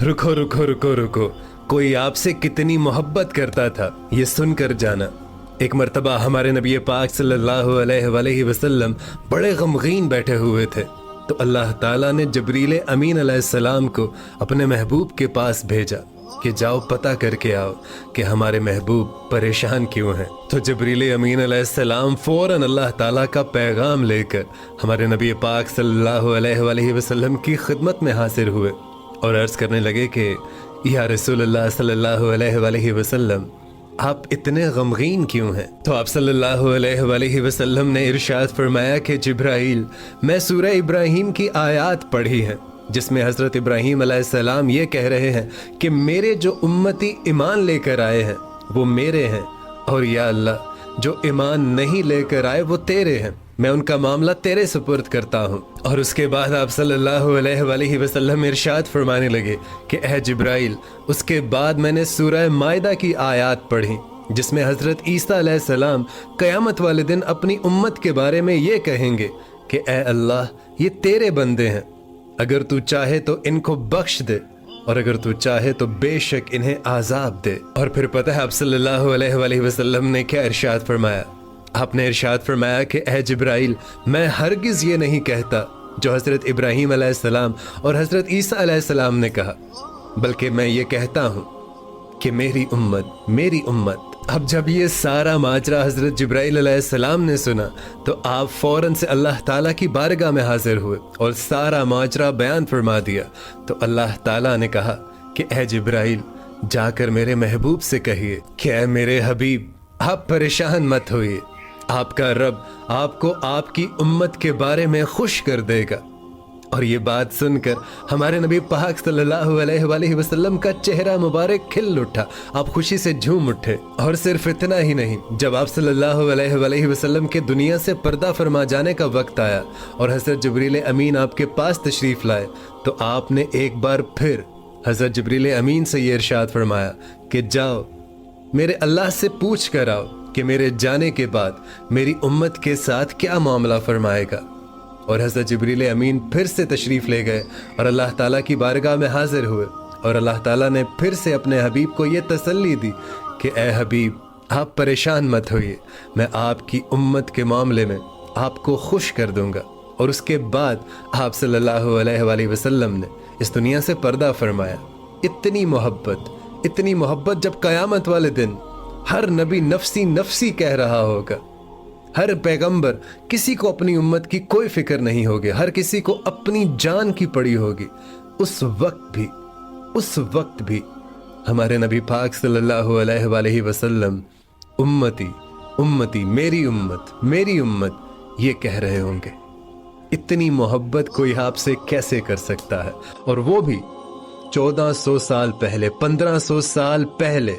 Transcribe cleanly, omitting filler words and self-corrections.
रुको रुको रुको रुको, कोई आपसे कितनी मोहब्बत करता था ये सुनकर जाना। एक मर्तबा हमारे नबी पाक सल्लल्लाहु अलैहि वसल्लम बड़े गमगीन बैठे हुए थे, तो अल्लाह ताला ने जबरील अमीन अलैहिस्सलाम को अपने महबूब के पास भेजा कि जाओ पता करके आओ कि हमारे महबूब परेशान क्यों हैं। तो जबरील अमीन अलैहिस्सलाम फौरन अल्लाह ताला का पैगाम लेकर हमारे नबी पाक सल्लल्लाहु अलैहि वसल्लम की खिदमत में हाजिर हुए और अर्ज़ करने लगे कि या रसूलल्लाह सल्लल्लाहु अलैहि वसल्लम, आप इतने गमगीन क्यों हैं? तो आप सल्लल्लाहु अलैहि वसल्लम ने इरशाद फरमाया कि जिब्राइल, मैं सूरह इब्राहीम की आयत पढ़ी है जिसमें हज़रत इब्राहीम अलैहिस्सलाम ये कह रहे हैं कि मेरे जो उम्मती ईमान लेकर आए हैं वो मेरे हैं, और या अल्लाह जो ईमान नहीं लेकर आए वो तेरे हैं, मैं उनका मामला तेरे सुपुर्द करता हूँ। और उसके बाद आप सल्लल्लाहु अलैहि वसल्लम इरशाद फरमाने लगे कि ए जिब्राइल, उसके बाद मैंने सूरह माइदा की आयत पढ़ी जिसमें हज़रत ईसा अलैहिस्सलाम क़यामत वाले दिन अपनी उम्मत के बारे में ये कहेंगे कि ए अल्लाह, ये तेरे बंदे हैं, अगर तू चाहे तो इनको बख्श दे और अगर तू चाहे तो बेशक इन्हें आज़ाब दे। और फिर पता है आप सल्लल्लाहु अलैहि वसल्लम ने क्या इरशाद फरमाया? आपने इरशाद फरमाया कि ए जिब्राइल, मैं हरगिज़ ये नहीं कहता जो हज़रत इब्राहीम अलैहिस्सलाम और हज़रत ईसा अलैहिस्सलाम ने कहा, बल्कि मैं ये कहता हूँ कि मेरी उम्मत। अब जब ये सारा माजरा हज़रत जिब्राइल अलैहिस्सलाम ने सुना तो आप फ़ौरन से अल्लाह ताला की बारगाह में हाजिर हुए और सारा माजरा बयान फरमा दिया। तो अल्लाह ताला ने कहा कि ए जिब्राइल, जाकर मेरे महबूब से कहिए कि ए मेरे हबीब, आप परेशान मत होइए, आपका रब आपको आपकी उम्मत के बारे में खुश कर देगा। और ये बात सुनकर हमारे नबी पाक सल्लल्लाहु अलैहि वसल्लम का चेहरा मुबारक खिल उठा, आप खुशी से झूम उठे। और सिर्फ इतना ही नहीं, जब आप सल्लल्लाहु अलैहि वसल्लम के दुनिया से पर्दा फरमा जाने का वक्त आया और हज़रत जिब्रील अमीन आपके पास तशरीफ़ लाए, तो आपने एक बार फिर हज़रत जिब्रील अमीन से ये इरशाद फरमाया कि जाओ मेरे अल्लाह से पूछ कर आओ कि मेरे जाने के बाद मेरी उम्मत के साथ क्या मामला फरमाएगा। और हज़रत जिब्रील अमीन फिर से तशरीफ़ ले गए और अल्लाह ताला की बारगाह में हाजिर हुए और अल्लाह ताला ने फिर से अपने हबीब को ये तसल्ली दी कि ए हबीब, आप परेशान मत होइए, मैं आपकी उम्मत के मामले में आपको खुश कर दूंगा। और उसके बाद आप सल्लल्लाहु अलैहि वसल्लम ने इस दुनिया से पर्दा फरमाया। इतनी मोहब्बत जब क़यामत वाले दिन हर नबी नफसी नफसी कह रहा होगा, हर पैगंबर, किसी को अपनी उम्मत की कोई फिक्र नहीं होगी, हर किसी को अपनी जान की पड़ी होगी, उस वक्त भी हमारे नबी पाक सल्लल्लाहु अलैहि वसल्लम उम्मती मेरी उम्मत ये कह रहे होंगे। इतनी मोहब्बत कोई आपसे कैसे कर सकता है? और वो भी 1400 साल पहले, 1500 साल पहले।